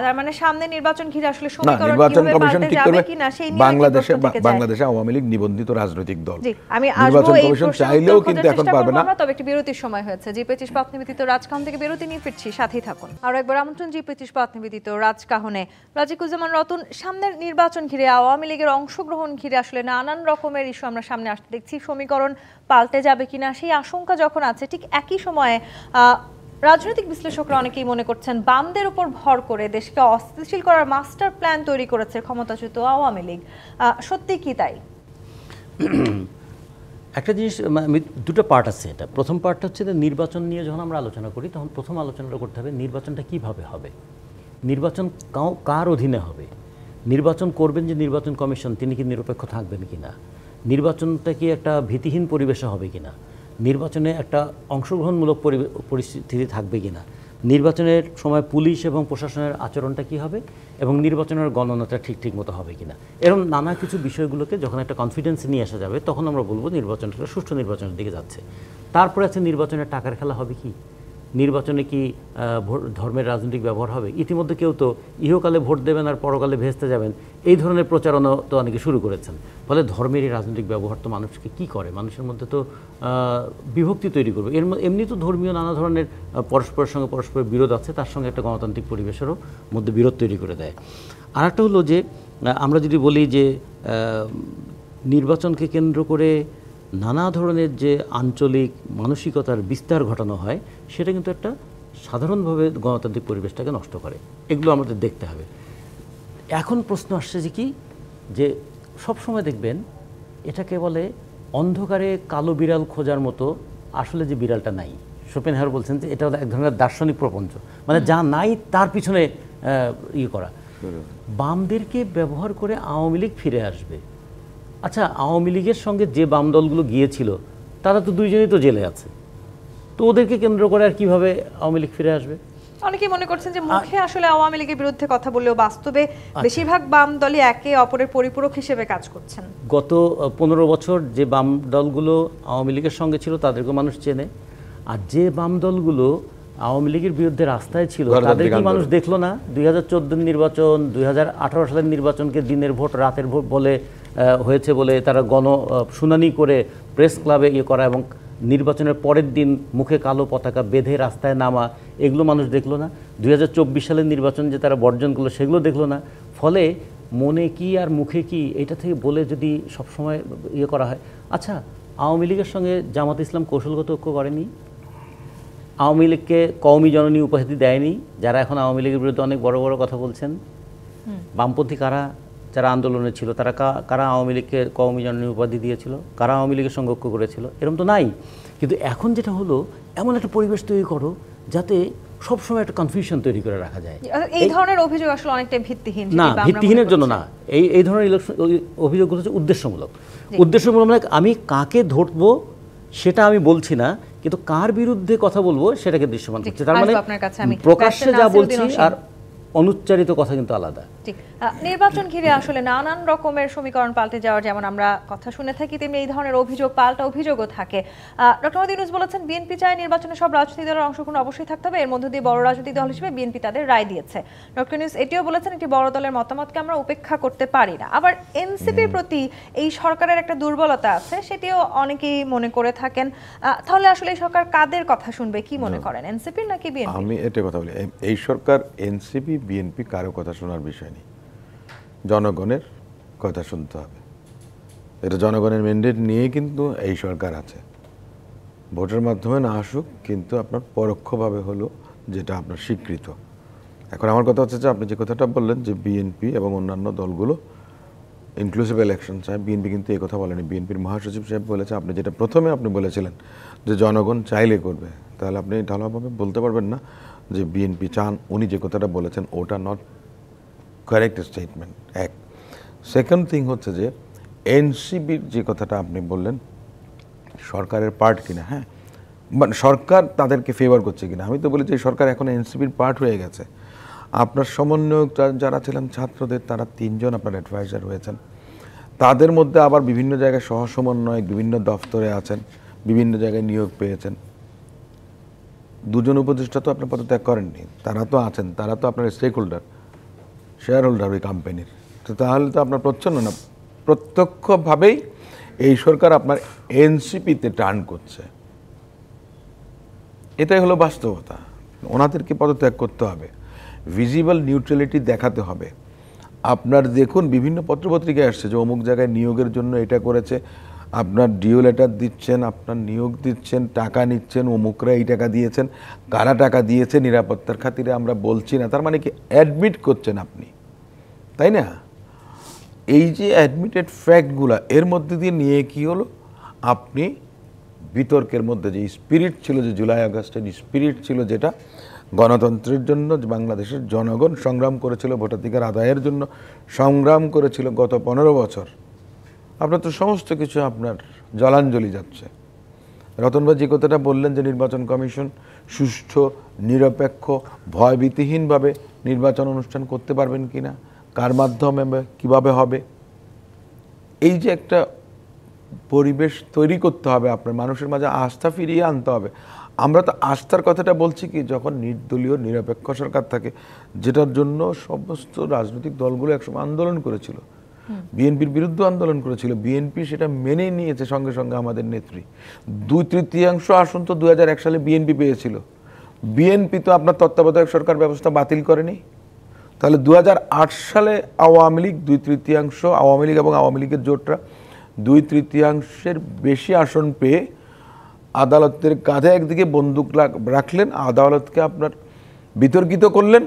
তার মানে সামনে নির্বাচন ঘিরে আসলে সমীকরণ নির্বাচন কিভাবে কমিশন পাল্টে ঠিক যাবে করবে। কিনা সেই নিয়ে বাংলাদেশে আওয়ামী লীগ নিবন্ধিত রাজনৈতিক দল। জি, আমি নির্বাচন কমিশন চাইলেও কিন্তু এখন পারবে না। তবে একটি বিরতির সময় হয়েছে। জি25 পাত নিবেদিত রাজকাহন থেকে বিরতি নিয়ে ফিরছি, সাথেই থাকুন। আরো একবার আমন্ত্রণ জি25 পাত নিবেদিত রাজকাহনে। রাজিকুজ্জামান রতন, সামনের নির্বাচন ঘিরে আওয়ামী লীগের অংশগ্রহণ ঘিরে আসলে নানান রকমের ইস্যু আমরা সামনে আসতে দেখছি। সমীকরণ পাল্টে যাবে কিনা সেই আশঙ্কা যখন আছে, ঠিক একই সময়ে রাজনৈতিক বিশ্লেষকরা অনেকেই মনে করছেন বামদের উপর ভর করে দেশকে অস্থিতিশীল করার মাস্টার প্ল্যান তৈরি করেছে ক্ষমতাচ্যুত আওয়ামী লীগ। সত্যি কি তাই? একটা জিনিস, দুটো পার্ট আছে। এটা প্রথম পার্টটা হচ্ছে যে নির্বাচন নিয়ে যখন আমরা আলোচনা করি তখন প্রথম আলোচনাটা করতে হবে নির্বাচনটা কিভাবে হবে, নির্বাচন কার অধীনে হবে, নির্বাচন করবেন যে নির্বাচন কমিশন তিনি কি নিরপেক্ষ থাকবেন কিনা, নির্বাচনটা কি একটা ভীতিহীন পরিবেশে হবে কিনা, নির্বাচনে একটা অংশগ্রহণমূলক পরিস্থিতি থাকবে কিনা, নির্বাচনের সময় পুলিশ এবং প্রশাসনের আচরণটা কি হবে, এবং নির্বাচনের গণনাটা ঠিক মতো হবে কিনা। এরকম নানা কিছু বিষয়গুলোকে যখন একটা কনফিডেন্স নিয়ে আসা যাবে তখন আমরা বলবো নির্বাচনটা সুষ্ঠু নির্বাচনের দিকে যাচ্ছে। তারপরে আছে নির্বাচনের টাকার খেলা হবে কি, নির্বাচনে কি ধর্মের রাজনৈতিক ব্যবহার হবে। ইতিমধ্যে কেউ তো ইহকালে ভোট দেবেন আর পরকালে ভেস্তে যাবেন, এই ধরনের প্রচারণা তো অনেকে শুরু করেছেন। ফলে ধর্মের এই রাজনৈতিক ব্যবহার তো মানুষকে কি করে, মানুষের মধ্যে তো বিভক্তি তৈরি করবে। এমনি তো ধর্মীয় নানা ধরনের পরস্পরের সঙ্গে পরস্পরের বিরোধ আছে, তার সঙ্গে একটা গণতান্ত্রিক পরিবেশেরও মধ্যে বিরোধ তৈরি করে দেয়। আর একটা হলো যে আমরা যদি বলি যে নির্বাচনকে কেন্দ্র করে নানা ধরনের যে আঞ্চলিক মানসিকতার বিস্তার ঘটানো হয়, সেটা কিন্তু একটা সাধারণভাবে গণতান্ত্রিক পরিবেশটাকে নষ্ট করে। এগুলো আমাদের দেখতে হবে। এখন প্রশ্ন আসছে যে কি, যে সবসময় দেখবেন এটাকে বলে অন্ধকারে কালো বিড়াল খোঁজার মতো, আসলে যে বিড়ালটা নাই। শোপেনহাওয়ার বলছেন যে এটা হলো এক ধরনের দার্শনিক প্রপঞ্চ, মানে যা নাই তার পিছনে ইয়ে করা। বামদেরকে ব্যবহার করে আওয়ামী লীগ ফিরে আসবে। আচ্ছা, আওয়ামী লীগের সঙ্গে যে বাম দলগুলো গিয়েছিল তারা তো দুইজনই তো জেলে আছে, তো ওদেরকে কেন্দ্র করে আর কিভাবে আওয়ামী লীগ ফিরে আসবে? অনেকেই মনে করছেন যে মুখে আসলে আওয়ামী লীগের বিরুদ্ধে কথা বললেও বাস্তবে বেশিরভাগ বাম দলই একে অপরের পরিপূরক হিসেবে কাজ করছেন। গত 15 বছর যে বাম দলগুলো আওয়ামী লীগের সঙ্গে ছিল তাদেরকে মানুষ চেনে, আর যে বাম দলগুলো আওয়ামী লীগের বিরুদ্ধে রাস্তায় ছিল তাদেরকে মানুষ দেখলো না। 2014 নির্বাচন, 2018 সালের নির্বাচনকে দিনের ভোট রাতের ভোট বলে হয়েছে বলে তারা শুনানি করে প্রেস ক্লাবে ইয়ে করা এবং নির্বাচনের পরের দিন মুখে কালো পতাকা বেঁধে রাস্তায় নামা, এগুলো মানুষ দেখলো না। 2024 সালের নির্বাচন যে তারা বর্জন করলো সেগুলো দেখলো না। ফলে মনে কি আর মুখে কি এটা থেকে বলে যদি সবসময় ইয়ে করা হয়। আচ্ছা, আওয়ামী লীগের সঙ্গে জামাত ইসলাম কৌশলগত ঐক্য করেনি, আওয়ামী লীগকে কওমি জননী উপাধি দেয়নি, যারা এখন আওয়ামী লীগের বিরুদ্ধে অনেক বড় বড় কথা বলছেন। বামপন্থী কারা, যারা আন্দোলনে ছিল তারা কারা আওয়ামী লীগকে কওমি জননী উপাধি দিয়েছিল, কারা আওয়ামী লীগের সঙ্গে ঐক্য করেছিল, এরকম তো নাই। কিন্তু এখন যেটা হলো, এমন একটা পরিবেশ তৈরি করো যাতে সবসময় একটা কনফিউশন তৈরি করে রাখা যায়। এই ধরনের অভিযোগ আসলে অনেকটা ভিত্তিহীন। না, ভিত্তিহীনের জন্য না, এই ধরনের অভিযোগগুলো হচ্ছে উদ্দেশ্যমূলক। উদ্দেশ্যমূলক মানে আমি কাকে ধরবো সেটা আমি বলছি না, কিন্তু কার বিরুদ্ধে কথা বলবো সেটাকে দৃশ্যমান করছে। তার মানে প্রকাশ্যে যা বলছি আর অনুচ্চারিত কথা কিন্তু আলাদা। ঠিক, নির্বাচন ঘিরে আসলে নানান রকমের সমীকরণ পাল্টে যাওয়ার যেমন আমরা কথা শুনে থাকি, তেমনি এই ধরনের অভিযোগ পাল্টা অভিযোগও থাকে। ডক্টর মোহাম্মদ ইউনূস বলেছেন বিএনপি চায় নির্বাচনে সব রাজনৈতিক দলের অংশগ্রহণ অবশ্যই থাকতে হবে, এর মধ্য দিয়ে বড় রাজনৈতিক দল হিসেবে বিএনপি তাদের রায় দিয়েছে। ডক্টর ইউনূস এটিও বলেছেন একটি বড় দলের মতামতকে আমরা উপেক্ষা করতে পারি না। আবার এনসিপির প্রতি এই সরকারের একটা দুর্বলতা আছে, সেটিও অনেকেই মনে করে থাকেন। তাহলে আসলে এই সরকার কাদের কথা শুনবে, কি মনে করেন, এনসিপির নাকি বিএনপি? আমি এটা কথা বলি, এই সরকার এনসিপি বিএনপি কারো কথা শোনার বিষয় নেই, জনগণের কথা শুনতে হবে। এটা জনগণের ম্যান্ডেট নিয়ে কিন্তু এই সরকার আছে। ভোটের মাধ্যমে না আসুক, কিন্তু আপনার পরোক্ষভাবে হলো যেটা আপনার স্বীকৃত। এখন আমার কথা হচ্ছে যে আপনি যে কথাটা বললেন যে বিএনপি এবং অন্যান্য দলগুলো ইনক্লুসিভ ইলেকশন চায়, বিএনপি কিন্তু এই কথা বলেনি। বিএনপির মহাসচিব সাহেব বলেছে, আপনি যেটা প্রথমে আপনি বলেছিলেন যে জনগণ চাইলে করবে, তাহলে আপনি ঢালাওভাবে বলতে পারবেন না যে বিএনপি চান। উনি যে কথাটা বলেছেন ওটা নট কারেক্ট স্টেটমেন্ট। এক, সেকেন্ড থিং হচ্ছে যে এনসিপির যে কথাটা আপনি বললেন সরকারের পার্ট কিনা, হ্যাঁ, মানে সরকার তাদেরকে ফেভার করছে কিনা, আমি তো বলি যে সরকার এখন এনসিপির পার্ট হয়ে গেছে। আপনার সমন্বয়ক যারা ছিলেন ছাত্রদের, তারা 3 জন আপনার অ্যাডভাইজার হয়েছেন। তাদের মধ্যে আবার বিভিন্ন জায়গায় সহ সমন্বয়ক বিভিন্ন দফতরে আছেন, বিভিন্ন জায়গায় নিয়োগ পেয়েছেন। 2 জন উপদেষ্টা তো আপনার পদত্যাগ করেননি, তারা তো আছেন, তারা তো আপনার স্টেক হোল্ডার, শেয়ার হোল্ডার ওই কোম্পানির। তো তাহলে তো আপনার প্রচ্ছন্ন না, প্রত্যক্ষভাবেই এই সরকার আপনার এনসিপিতে টার্ন করছে। এটাই হলো বাস্তবতা। ওনাদেরকে পদত্যাগ করতে হবে, ভিজিবল নিউট্রালিটি দেখাতে হবে। আপনার দেখুন বিভিন্ন পত্রপত্রিকায় আসছে যে অমুক জায়গায় নিয়োগের জন্য এটা করেছে, আপনার ডিও লেটার দিচ্ছেন, আপনার নিয়োগ দিচ্ছেন, টাকা নিচ্ছেন, অমুকরা এই টাকা দিয়েছেন, কারা টাকা দিয়েছে নিরাপত্তার খাতিরে আমরা বলছি না, তার মানে কি অ্যাডমিট করছেন আপনি, তাই না? এই যে অ্যাডমিটেড ফ্যাক্টগুলো এর মধ্যে দিয়ে নিয়ে কি হলো, আপনি বিতর্কের মধ্যে যে স্পিরিট ছিল, যে জুলাই আগস্টের স্পিরিট ছিল, যেটা গণতন্ত্রের জন্য বাংলাদেশের জনগণ সংগ্রাম করেছিল, ভোটাধিকার আদায়ের জন্য সংগ্রাম করেছিল গত 15 বছর, আপনার তো সমস্ত কিছু আপনার জলাঞ্জলি যাচ্ছে। রতনভাই যে কথাটা বললেন যে নির্বাচন কমিশন সুষ্ঠু, নিরপেক্ষ, ভয়ভীতিহীনভাবে নির্বাচন অনুষ্ঠান করতে পারবেন কিনা, কার মাধ্যমে, কিভাবে হবে, এই যে একটা পরিবেশ তৈরি করতে হবে, আপনার মানুষের মাঝে আস্থা ফিরিয়ে আনতে হবে। আমরা তো আস্থার কথাটা বলছি কি, যখন নির্দলীয় নিরপেক্ষ সরকার থাকে, যেটার জন্য সমস্ত রাজনৈতিক দলগুলো একসময় আন্দোলন করেছিল, বিএনপির বিরুদ্ধে আন্দোলন করেছিল, বিএনপি সেটা মেনে নিয়েছে সঙ্গে সঙ্গে। আমাদের নেত্রী 2/3 আসন তো 2001 সালে বিএনপি পেয়েছিল। বিএনপি তো আপনার তত্ত্বাবধায়ক সরকার ব্যবস্থা বাতিল করেনি। তাহলে 2008 সালে আওয়ামী লীগ 2/3, আওয়ামী লীগ এবং আওয়ামী লীগের জোটরা 2/3 বেশি আসন পেয়ে আদালতের কাঁধে একদিকে বন্দুক রাখলেন, আদালতকে আপনার বিতর্কিত করলেন,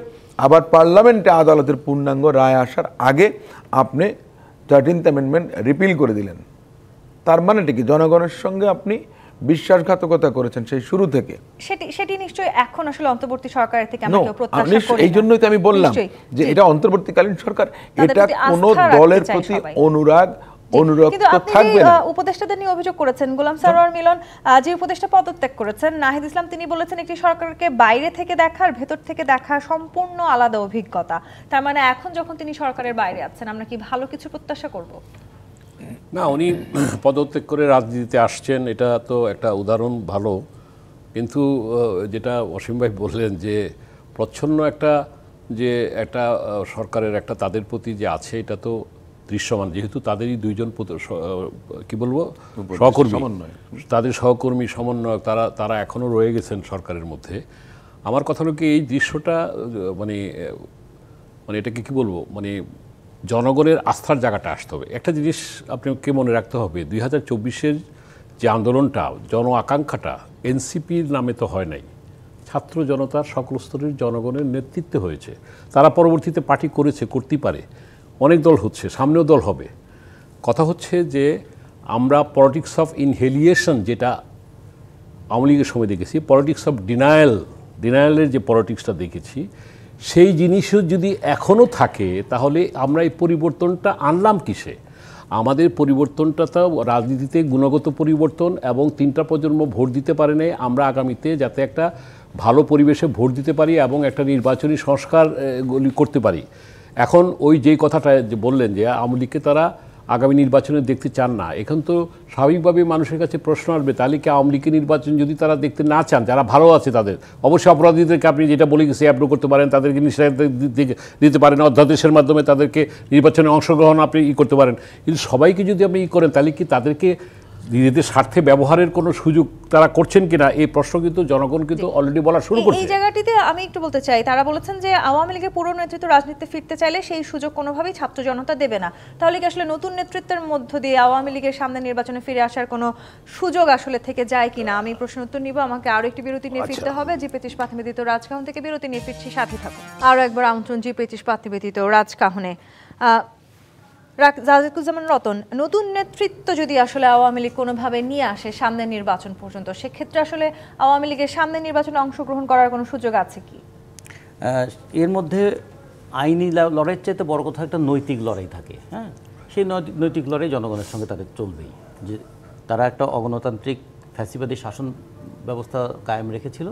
আবার পার্লামেন্টে আদালতের পূর্ণাঙ্গ রায় আসার আগে আপনি 13th অ্যামেন্ডমেন্ট রিপিল করে দিলেন। তার মানেটা কি, জনগণের সঙ্গে আপনি বিশ্বাসঘাতকতা করেছেন সেই শুরু থেকে। সেটি নিশ্চয়ই এখন আসলে অন্তর্বর্তী সরকারের থেকে আমরা কেউ প্রত্যাশা করি না। এই জন্যই তো আমি বললাম যে এটা অন্তর্বর্তীকালীন সরকার, এটা কোনো দলের প্রতি অনুরাগ অনুরক্ত থাকবে না। উপদেষ্টাদের নিয়ে অভিযোগ করেছেন গোলাম সারোয়ার মিলন, যে উপদেষ্টা পদত্যাগ করেছেন নাহিদ ইসলাম, তিনি বলেছেন একটি সরকারকে বাইরে থেকে দেখার ভেতর থেকে দেখা সম্পূর্ণ আলাদা অভিজ্ঞতা। তার মানে এখন যখন তিনি সরকারের বাইরে আছেন, আমরা কি ভালো কিছু প্রত্যাশা করব? না, উনি পদত্যাগ করে রাজনীতিতে আসছেন, এটা তো একটা উদাহরণ ভালো। কিন্তু যেটা অসীম ভাই বললেন যে প্রচ্ছন্ন একটা সরকারের একটা তাদের প্রতি যে আছে, এটা তো দৃশ্যমান, যেহেতু তাদেরই 2 জন কি বলবো সহকর্মী, তাদের সহকর্মী সমন্বয়ক, তারা এখনও রয়ে গেছেন সরকারের মধ্যে। আমার কথা হলো কি, এই দৃশ্যটা মানে এটাকে কি বলবো, মানে জনগণের আস্থার জায়গাটা আসতে হবে। একটা জিনিস আপনাকে মনে রাখতে হবে, 2024-এর যে আন্দোলনটা, জন আকাঙ্ক্ষাটা এনসিপির নামে তো হয় নাই, ছাত্র জনতার সকল স্তরের জনগণের নেতৃত্বে হয়েছে। তারা পরবর্তীতে পার্টি করেছে, করতেই পারে, অনেক দল হচ্ছে, সামনেও দল হবে। কথা হচ্ছে যে আমরা পলিটিক্স অফ ইনহেলিয়েশন যেটা আওয়ামী লীগের সময় দেখেছি, পলিটিক্স অফ ডিনায়ালের যে পলিটিক্সটা দেখেছি, সেই জিনিসও যদি এখনও থাকে তাহলে আমরা এই পরিবর্তনটা আনলাম কিসে? আমাদের পরিবর্তনটা তো রাজনীতিতে গুণগত পরিবর্তন, এবং 3টা প্রজন্ম ভোট দিতে পারে নাই, আমরা আগামীতে যাতে একটা ভালো পরিবেশে ভোট দিতে পারি এবং একটা নির্বাচনী সংস্কার করতে পারি। এখন ওই যেই কথাটা যে বললেন যে আওয়ামী লীগকে তারা আগামী নির্বাচনে দেখতে চান না, এখন তো স্বাভাবিকভাবে মানুষের কাছে প্রশ্ন আসবে, তাহলে কি আওয়ামী লীগের নির্বাচন যদি তারা দেখতে না চান, যারা ভালো আছে তাদের, অবশ্যই অপরাধীদেরকে আপনি যেটা বলে গেছে অ্যাপ্রুভ করতে পারেন, তাদেরকে নিষেধাজ্ঞা দিতে পারেন, অধ্যাদেশের মাধ্যমে তাদেরকে নির্বাচনে অংশগ্রহণ আপনি করতে পারেন। কিন্তু সবাইকে যদি আপনি করেন, তাহলে কি তাদেরকে নিজেদের স্বার্থে ব্যবহারের কোনো সুযোগ তারা করছেন কিনা, এই প্রশ্ন কিন্তু জনগণ কিন্তু অলরেডি বলা শুরু করছে। এই জায়গাটিতে আমি একটু বলতে চাই, তারা বলেছেন যে আওয়ামী লীগের পুরো নেতৃত্ব রাজনীতিতে ফিরতে চাইলে সেই সুযোগ কোনোভাবেই ছাত্র জনতা দেবে না। তাহলে কি আসলে নতুন নেতৃত্বের মধ্য দিয়ে আওয়ামী লীগের সামনে নির্বাচনে ফিরে আসার কোনো সুযোগ আসলে থেকে যায় কিনা? আমি প্রশ্ন উত্তর নিব, আমাকে আরো একটি বিরতি নিয়ে ফিরতে হবে। জি25 পাথ নিবেদিত রাজকাহন থেকে বিরতি নিয়ে ফিরছি, সাথে থাকুন। আরো একবার আমন্ত্রণ জি25 পাথ নিবেদিত রাজকাহনে। জাহিদুজ্জামান রতন, নতুন নেতৃত্ব যদি আসলে আওয়ামী লীগ কোনোভাবে নিয়ে আসে সামনের নির্বাচন পর্যন্ত, সেক্ষেত্রে আসলে আওয়ামী লীগের সামনের নির্বাচনে অংশগ্রহণ করার কোনো সুযোগ আছে কি? এর মধ্যে আইনি লড়াইয়ের চাইতে বড় কথা একটা নৈতিক লড়াই থাকে। হ্যাঁ, সেই নৈতিক লড়াই জনগণের সঙ্গে তাদের চলবেই। যে তারা একটা অগণতান্ত্রিক ফ্যাসিবাদী শাসন ব্যবস্থা কায়েম রেখেছিল,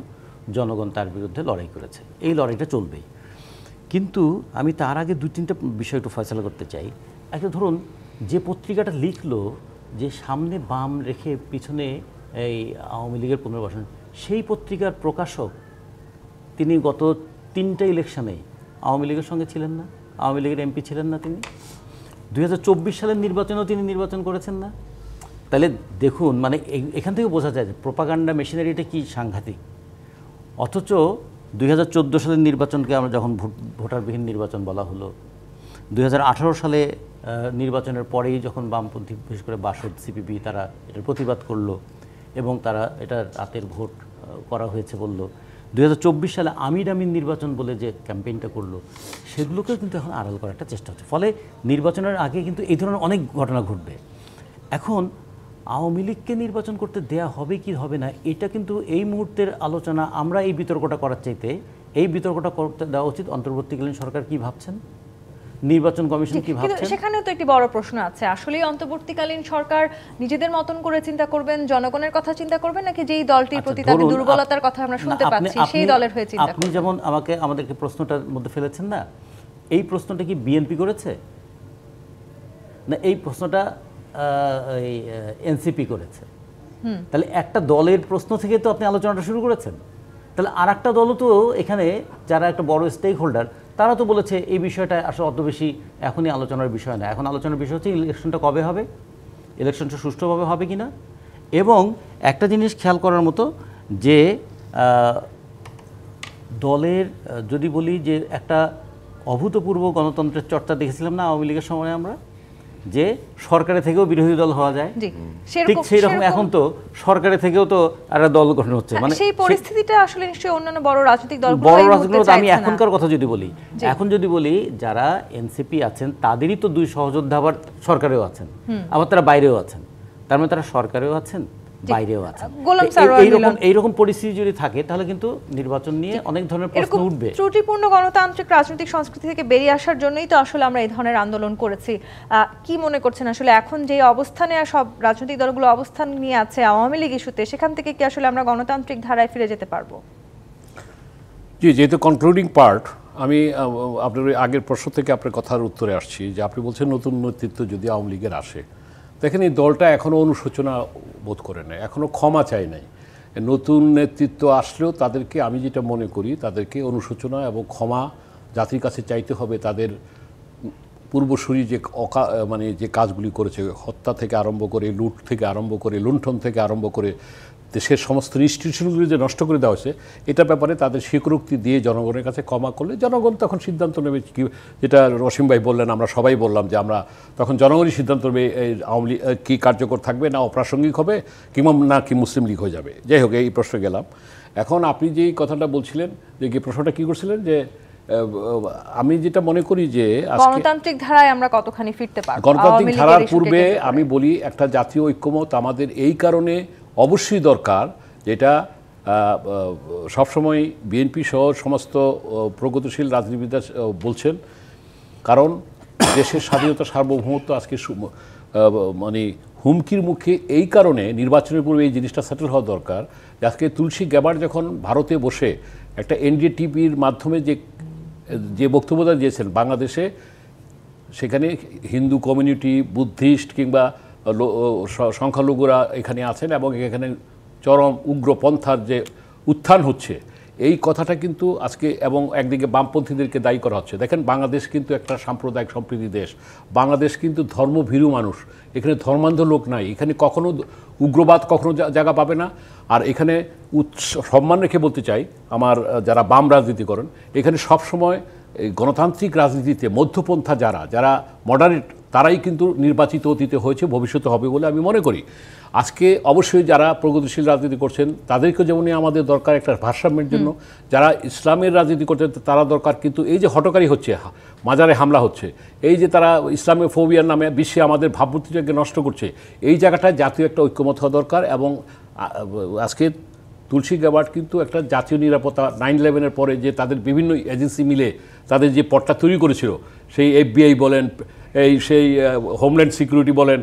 জনগণ তার বিরুদ্ধে লড়াই করেছে, এই লড়াইটা চলবেই। কিন্তু আমি তার আগে 2-3টা বিষয় একটু ফয়সালা করতে চাই। একটা ধরুন, যে পত্রিকাটা লিখলো যে সামনে বাম রেখে পিছনে এই আওয়ামী লীগের পুনর্বাসন, সেই পত্রিকার প্রকাশক তিনি গত 3টা ইলেকশনে আওয়ামী লীগের সঙ্গে ছিলেন না, আওয়ামী লীগের এমপি ছিলেন না, তিনি 2024 সালের নির্বাচনেও তিনি নির্বাচন করেছেন না। তাহলে দেখুন, মানে এখান থেকে বোঝা যায় যে প্রোপাগান্ডা মেশিনারিটা কি সাংঘাতিক। অথচ 2014 সালের নির্বাচনকে আমরা যখন ভোটারবিহীন নির্বাচন বলা হলো, 2018 সালে নির্বাচনের পরেই যখন বামপন্থী বিশেষ করে বাসদ সিপিবি তারা এটার প্রতিবাদ করলো এবং তারা এটা রাতের ভোট করা হয়েছে বলল, 2024 সালে আমির নির্বাচন বলে যে ক্যাম্পেইনটা করলো, সেগুলোকেও কিন্তু এখন আড়াল করার একটা চেষ্টা হচ্ছে। ফলে নির্বাচনের আগে কিন্তু এই ধরনের অনেক ঘটনা ঘটবে। এখন আওয়ামী লীগকে নির্বাচন করতে দেয়া হবে কি হবে না, এটা কিন্তু এই মুহূর্তের আলোচনা। আমরা এই বিতর্কটা করার চাইতে এই বিতর্কটা করতে দেওয়া উচিত অন্তর্বর্তীকালীন সরকার কি ভাবছেন, নির্বাচন কমিশন কি ভাবছেন। সেখানেও তো একটি বড় প্রশ্ন আছে, আসলে অন্তর্বর্তীকালীন সরকার নিজেদের মতন করে চিন্তা করবেন, জনগণের কথা চিন্তা করবেন, নাকি যেই দলটির প্রতি তাদের দুর্বলতার কথা আমরা শুনতে পাচ্ছি সেই দলের হয়ে চিন্তা করবেন? আপনি যেমন আমাদেরকে প্রশ্নটার মধ্যে ফেলেছেন না, এই প্রশ্নটা কি বিএনপি করেছে না, এই প্রশ্নটা এনসিপি করেছে? তাহলে একটা দলের প্রশ্ন থেকে তো আপনি আলোচনাটা শুরু করেছেন। তাহলে আর একটা দলও তো এখানে, যারা একটা বড় স্টেক হোল্ডার, তারা তো বলেছে এই বিষয়টা আসলে অত বেশি এখনই আলোচনার বিষয় না। এখন আলোচনার বিষয় হচ্ছে ইলেকশনটা কবে হবে, ইলেকশনটা সুষ্ঠুভাবে হবে কিনা। এবং একটা জিনিস খেয়াল করার মতো যে দলের যদি বলি যে একটা অভূতপূর্ব গণতন্ত্রের চর্চা দেখেছিলাম না আওয়ামী লীগের সময় আমরা, যে সরকারে থেকেও বিরোধী দল হওয়া যায়, ঠিক সেই রকম এখন তো সরকারে থেকেও তো একটা দল গঠন হচ্ছে। মানে সেই পরিস্থিতিটা আসলে নিশ্চয়ই অন্যান্য বড় রাজনৈতিক দলগুলো আমি এখনকার কথা যদি বলি, এখন যদি বলি যারা এনসিপি আছেন তাদেরই তো 2 সহযোদ্ধা আবার সরকারেও আছেন, আবার তারা বাইরেও আছেন, তার মানে তারা সরকারেও আছেন বাইরেও আছেন। এইরকম পরিস্থিতি যদি থাকে তাহলে কিন্তু নির্বাচন নিয়ে অনেক ধরনের প্রশ্ন উঠবে। ত্রুটিপূর্ণ গণতান্ত্রিক রাজনৈতিক সংস্কৃতি থেকে বেরিয়ে আসার জন্যই তো আসলে আমরা এই ধরনের আন্দোলন করেছি। কি মনে করছেন আসলে এখন যে অবস্থানে সব রাজনৈতিক দলগুলো অবস্থান নিয়ে আছে আওয়ামী লীগ ইস্যুতে, সেখান থেকে কি আসলে আমরা গণতান্ত্রিক ধারায় ফিরে যেতে পারবো? জি, যেহেতু কনক্লুডিং পার্ট, আমি আপনার আগের প্রশ্ন থেকে আপনার কথার উত্তরে আসছি যে আপনি বলছেন নতুন নেতৃত্ব যদি আওয়ামী লীগের আসে, দেখেন এই দলটা এখনও অনুশোচনা বোধ করে নাই, এখনও ক্ষমা চায় নাই। নতুন নেতৃত্ব আসলেও তাদেরকে, আমি যেটা মনে করি, তাদেরকে অনুশোচনা এবং ক্ষমা জাতির কাছে চাইতে হবে। তাদের পূর্বসূরি যে যে কাজগুলি করেছে, হত্যা থেকে আরম্ভ করে, লুট থেকে আরম্ভ করে, লুণ্ঠন থেকে আরম্ভ করে, দেশের সমস্ত ইনস্টিটিউশনগুলি যে নষ্ট করে দেওয়া হয়েছে, এটার ব্যাপারে তাদের স্বীকরোক্তি দিয়ে জনগণের কাছে ক্ষমা করলে জনগণ তখন সিদ্ধান্ত নেবে। কি যেটা রসিম ভাই বললেন, আমরা সবাই বললাম যে আমরা তখন জনগণই সিদ্ধান্ত নেবে এই আওয়ামী লীগ কী কার্যকর থাকবে, না অপ্রাসঙ্গিক হবে, কিংবা না কি মুসলিম লীগ হয়ে যাবে। যাই হোক, এই প্রশ্নে গেলাম। এখন আপনি যেই কথাটা বলছিলেন, যে কি প্রশ্নটা কী করছিলেন, যে আমি যেটা মনে করি যে গণতান্ত্রিক ধারায় আমরা কতখানি ফিরতে পারব। গণতান্ত্রিক ধারার পূর্বে আমি বলি একটা জাতীয় ঐক্যমত আমাদের এই কারণে অবশ্যই দরকার, যেটা সবসময় বিএনপি সহ সমস্ত প্রগতিশীল রাজনীতিবিদরা বলছেন। কারণ দেশের স্বাধীনতা সার্বভৌমত্ব আজকে মানে হুমকির মুখে এই কারণে নির্বাচনের পূর্বে এই জিনিসটা সেটেল হওয়া দরকার। আজকে তুলসী গ্যাবার্ড যখন ভারতে বসে একটা এনডিটিভির মাধ্যমে যে বক্তব্যটা দিয়েছেন বাংলাদেশে, সেখানে হিন্দু কমিউনিটি, বুদ্ধিস্ট কিংবা সংখ্যালঘুরা এখানে আছেন এবং এখানে চরম উগ্রপন্থার যে উত্থান হচ্ছে, এই কথাটা কিন্তু আজকে, এবং একদিকে বামপন্থীদেরকে দায়ী করা হচ্ছে। দেখেন, বাংলাদেশ কিন্তু একটা সাম্প্রদায়িক সম্প্রীতি দেশ। বাংলাদেশ কিন্তু ধর্মভীরু মানুষ, এখানে ধর্মান্ধ লোক নাই, এখানে কখনো উগ্রবাদ কখনো জায়গা পাবে না। আর এখানে সম্মান রেখে বলতে চাই, আমার যারা বাম রাজনীতি করেন, এখানে সবসময় এই গণতান্ত্রিক রাজনীতিতে মধ্যপন্থা যারা মডারেট, তারাই কিন্তু নির্বাচিত অতীতে হয়েছে, ভবিষ্যতে হবে বলে আমি মনে করি। আজকে অবশ্যই যারা প্রগতিশীল রাজনীতি করছেন তাদেরকেও যেমনই আমাদের দরকার একটা ভারসাম্যের জন্য, যারা ইসলামের রাজনীতি করছেন তারা দরকার। কিন্তু এই যে হটকারী হচ্ছে, মাজারে হামলা হচ্ছে, এই যে তারা ইসলামী ফোবিয়ার নামে বিশ্বে আমাদের ভাবমূর্তিটাকে নষ্ট করছে, এই জায়গাটায় জাতীয় একটা ঐক্যমত হওয়া দরকার। এবং আজকে তুলসী গ্যাবার্ড কিন্তু একটা জাতীয় নিরাপত্তা 9/11-এর পরে যে তাদের বিভিন্ন এজেন্সি মিলে তাদের যে পথটা তৈরি করেছিল, সেই FBI বলেন, সেই হোমল্যান্ড সিকিউরিটি বলেন,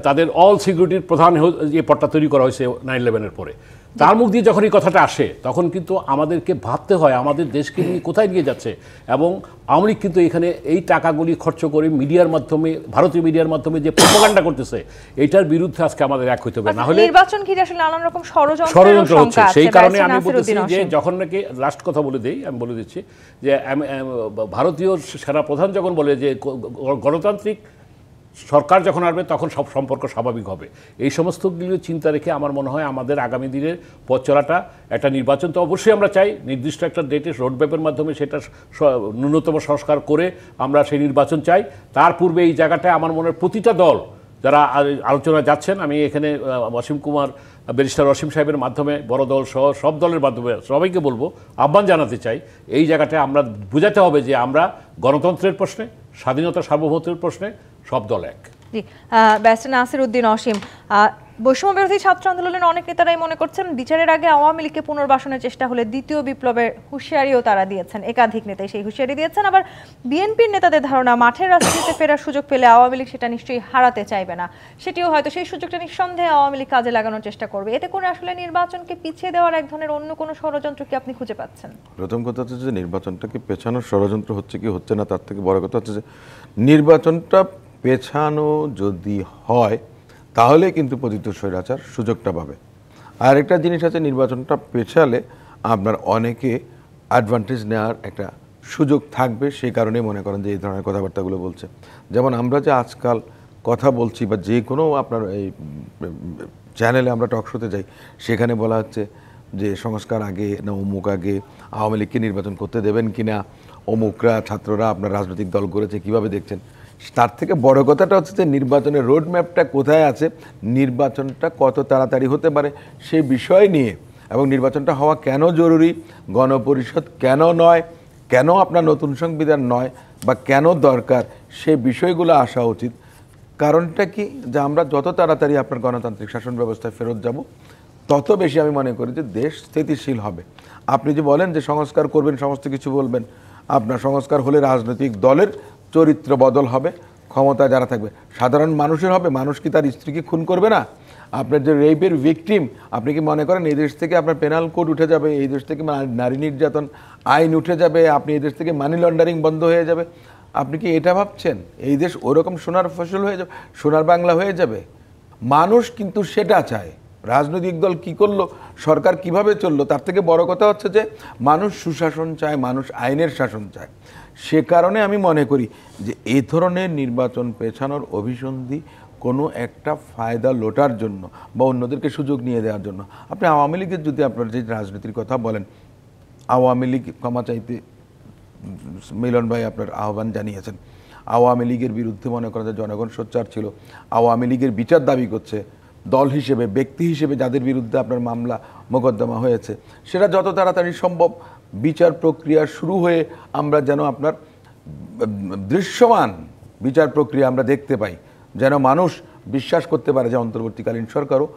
তাদের অল সিকিউরিটির প্রধান যে পথটা তৈরি করা হয়েছে 9/11-এর পরে, তার মুখ দিয়ে যখন এই কথাটা আসে তখন কিন্তু আমাদেরকে ভাবতে হয় আমাদের দেশকে নিয়ে কোথায় নিয়ে যাচ্ছে। এবং আওয়ামী লীগ কিন্তু এখানে এই টাকাগুলি খরচ করে মিডিয়ার মাধ্যমে, ভারতীয় মিডিয়ার মাধ্যমে যে প্রোপাগান্ডা করতেছে, এটার বিরুদ্ধে আজকে আমাদের এক হইতে হবে। না হলে নির্বাচন ঘিরে আসলে নানান রকম ষড়যন্ত্র হচ্ছে। সেই কারণে আমি বলতেছি যে, যখন নাকি লাস্ট কথা বলে দেই, আমি বলে দিচ্ছি যে ভারতীয় সেনাপ্রধান যখন বলে যে গণতান্ত্রিক সরকার যখন আসবে তখন সব সম্পর্ক স্বাভাবিক হবে, এই সমস্তগুলো চিন্তা রেখে আমার মনে হয় আমাদের আগামী দিনের পথ চলাটা, একটা নির্বাচন তো অবশ্যই আমরা চাই, নির্দিষ্ট একটা ডেটের রোডম্যাপের মাধ্যমে সেটা ন্যূনতম সংস্কার করে আমরা সেই নির্বাচন চাই। তার পূর্বে এই জায়গাটায় আমার মনে হয় প্রতিটা দল যারা আলোচনা যাচ্ছেন, আমি এখানে অসীম কুমার, ব্যারিস্টার অসীম সাহেবের মাধ্যমে, বড় দল সহ সব দলের মাধ্যমে সবাইকে বলবো, আহ্বান জানাতে চাই, এই জায়গাটায় আমরা বোঝাতে হবে যে আমরা গণতন্ত্রের প্রশ্নে, স্বাধীনতা সার্বভৌমত্বের প্রশ্নে সব দল এক। জি, ব্যারিস্টার নাসির উদ্দিন অসীম, বৈষম্য বিরোধী ছাত্র আন্দোলনের অনেক নেতারাই মনে করছেন বিচারের আগে আওয়ামী লীগকে পুনর্বাসনের চেষ্টা হলে দ্বিতীয় বিপ্লবের হুঁশিয়ারিও তারা দিয়েছেন, একাধিক নেতাই সেই হুঁশিয়ারি দিয়েছেন। আবার বিএনপির নেতাদের ধারণা, মাঠের রাজনীতিতে ফেরার সুযোগ পেলে আওয়ামী লীগ সেটা নিশ্চয়ই হারাতে চাইবে না, সেটিও হয়তো সেই সুযোগটা নিঃসন্দেহে আওয়ামী লীগ কাজে লাগানোর চেষ্টা করবে। এতে করে আসলে নির্বাচনকে পিছিয়ে দেওয়ার এক ধরনের অন্য কোনো ষড়যন্ত্র কি আপনি খুঁজে পাচ্ছেন? প্রথম কথা হচ্ছে যে নির্বাচনটাকে পেছানোর ষড়যন্ত্র হচ্ছে কি হচ্ছে না, তার থেকে বড় কথা হচ্ছে যে নির্বাচনটা পেছানো যদি হয় তাহলে কিন্তু পতিত স্বৈরাচার সুযোগটা পাবে। আর একটা জিনিস আছে, নির্বাচনটা পেছালে আপনার অনেকে অ্যাডভান্টেজ নেওয়ার একটা সুযোগ থাকবে, সেই কারণেই মনে করেন যে এই ধরনের কথাবার্তাগুলো বলছে। যেমন আমরা যে আজকাল কথা বলছি বা যে কোনো আপনার এই চ্যানেলে আমরা টক শোতে যাই, সেখানে বলা হচ্ছে যে সংস্কার আগে না অমুক আগে, আওয়ামী লীগকে নির্বাচন করতে দেবেন কিনা, অমুকরা ছাত্ররা আপনার রাজনৈতিক দল করেছে, কিভাবে দেখছেন। তার থেকে বড় কথাটা হচ্ছে যে নির্বাচনের রোড ম্যাপটা কোথায় আছে, নির্বাচনটা কত তাড়াতাড়ি হতে পারে সেই বিষয় নিয়ে, এবং নির্বাচনটা হওয়া কেন জরুরি, গণপরিষদ কেন নয়, কেন আপনার নতুন সংবিধান নয়, বা কেন দরকার, সেই বিষয়গুলো আসা উচিত। কারণটা কি, যে আমরা যত তাড়াতাড়ি আপনার গণতান্ত্রিক শাসন ব্যবস্থায় ফেরত যাব তত বেশি আমি মনে করি যে দেশ স্থিতিশীল হবে। আপনি যে বলেন যে সংস্কার করবেন, সমস্ত কিছু বলবেন, আপনার সংস্কার হলে রাজনৈতিক দলের চরিত্র বদল হবে, ক্ষমতা যারা থাকবে সাধারণ মানুষের হবে। মানুষ কি তার স্ত্রীকে খুন করবে না? আপনার যে রেপের ভিকটিম, আপনি কি মনে করেন এই দেশ থেকে আপনার পেনাল কোড উঠে যাবে, এই দেশ থেকে নারী নির্যাতন আইন উঠে যাবে, আপনি এই দেশ থেকে মানি লন্ডারিং বন্ধ হয়ে যাবে? আপনি কি এটা ভাবছেন এই দেশ ওরকম সোনার ফসল হয়ে যাবে, সোনার বাংলা হয়ে যাবে? মানুষ কিন্তু সেটা চায়। রাজনৈতিক দল কি করলো, সরকার কিভাবে চললো, তার থেকে বড় কথা হচ্ছে যে মানুষ সুশাসন চায়, মানুষ আইনের শাসন চায়। সে কারণে আমি মনে করি যে এই ধরনের নির্বাচন পেছানোর অভিসন্ধি কোনো একটা ফায়দা লোটার জন্য বা অন্যদেরকে সুযোগ নিয়ে দেওয়ার জন্য। আপনি আওয়ামী লীগের যদি আপনার যে রাজনীতির কথা বলেন, আওয়ামী লীগ ক্ষমা চাইতে মিলন ভাই আপনার আহ্বান জানিয়েছেন। আওয়ামী লীগের বিরুদ্ধে মনে করেন যে জনগণ সোচ্চার ছিল, আওয়ামী লীগের বিচার দাবি করছে, দল হিসেবে ব্যক্তি হিসেবে যাদের বিরুদ্ধে আপনার মামলা মোকদ্দমা হয়েছে সেটা যত তাড়াতাড়ি সম্ভব বিচার প্রক্রিয়া শুরু হয়ে আমরা যেন আপনার দৃশ্যমান বিচার প্রক্রিয়া আমরা দেখতে পাই, যেন মানুষ বিশ্বাস করতে পারে যে অন্তর্বর্তীকালীন সরকারও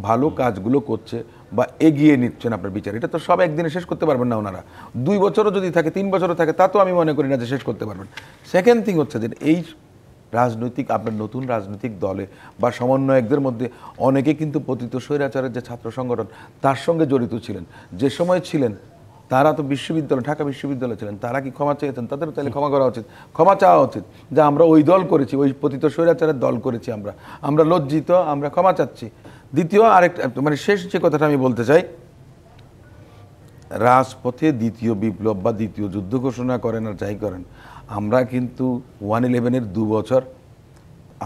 ভালো কাজগুলো করছে বা এগিয়ে নিচ্ছেন আপনার বিচার। এটা তো সব একদিনে শেষ করতে পারবেন না ওনারা, 2 বছরও যদি থাকে 3 বছরও থাকে তা তো আমি মনে করি না যে শেষ করতে পারবেন। সেকেন্ড থিং হচ্ছে যে এই রাজনৈতিক আপনার নতুন রাজনৈতিক দলে বা সমন্বয়কদের মধ্যে অনেকে কিন্তু পতিত স্বৈরাচারের যে ছাত্র সংগঠন তার সঙ্গে জড়িত ছিলেন, যে সময় ছিলেন তারা তো বিশ্ববিদ্যালয় ঢাকা বিশ্ববিদ্যালয় ছিলেন, তারা কি ক্ষমা চেয়েছেন? তাদেরও তাহলে ক্ষমা করা উচিত, ক্ষমা চাওয়া উচিত যে আমরা ওই দল করেছি, ওই পতিত স্বৈরাচারের দল করেছি, আমরা লজ্জিত, আমরা ক্ষমা চাচ্ছি। দ্বিতীয় আরেকটা মানে শেষ যে কথাটা আমি বলতে চাই, রাজপথে দ্বিতীয় বিপ্লব বা দ্বিতীয় যুদ্ধ ঘোষণা করেন আর যাই করেন, আমরা কিন্তু 1/11-এর 2 বছর,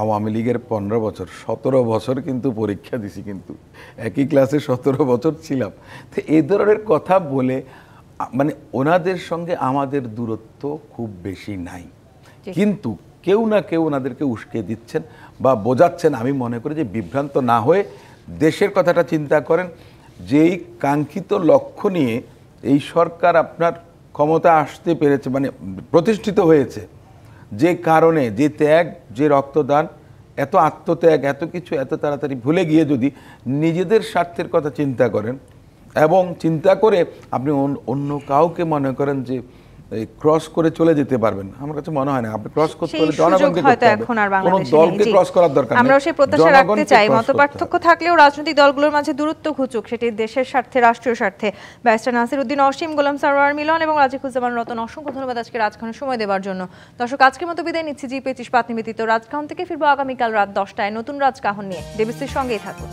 আওয়ামী লীগের 15 বছর, 17 বছর কিন্তু পরীক্ষা দিছি, কিন্তু একই ক্লাসে 17 বছর ছিলাম। তো এই ধরনের কথা বলে মানে ওনাদের সঙ্গে আমাদের দূরত্ব খুব বেশি নাই, কিন্তু কেউ না কেউ ওনাদেরকে উস্কে দিচ্ছেন বা বোঝাচ্ছেন। আমি মনে করি যে বিভ্রান্ত না হয়ে দেশের কথাটা চিন্তা করেন। যেই কাঙ্ক্ষিত লক্ষ্য নিয়ে এই সরকার আপনার ক্ষমতা আসতে পেরেছে, মানে প্রতিষ্ঠিত হয়েছে, যে কারণে যে ত্যাগ, যে রক্তদান, এত আত্মত্যাগ, এত কিছু এত তাড়াতাড়ি ভুলে গিয়ে যদি নিজেদের স্বার্থের কথা চিন্তা করেন এবং চিন্তা করে আপনি অন্য কাউকে মনে করেন যে ক্রস করে চলে যেতে পারবেন, আমার কাছে মনে হয় না। আপনি ক্রস করতে হলে জনগণকে করতে হবে, কোনো দলকে ক্রস করার দরকার নেই। আমরা সেই প্রত্যাশা রাখতে চাই, মতপার্থক্য থাকলেও রাজনৈতিক দলগুলোর মাঝে দূরত্ব ঘুচুক, সেটি দেশের স্বার্থে, রাষ্ট্রীয় স্বার্থে। ব্যারিস্টার নাসির উদ্দিন অসীম, গোলাম সারোয়ার মিলন এবং রাজিকুজ্জামান রতন, অসংখ্য ধন্যবাদ আজকে রাজখানের সময় দেওয়ার জন্য। দর্শক, আজকের মতো বিদায় নিচ্ছি জি25 নিবেদিত রাজকাহন থেকে। ফিরবো আগামীকাল রাত 10টায় নতুন রাজকাহন নিয়ে। ডিবিসির সঙ্গেই থাকুন।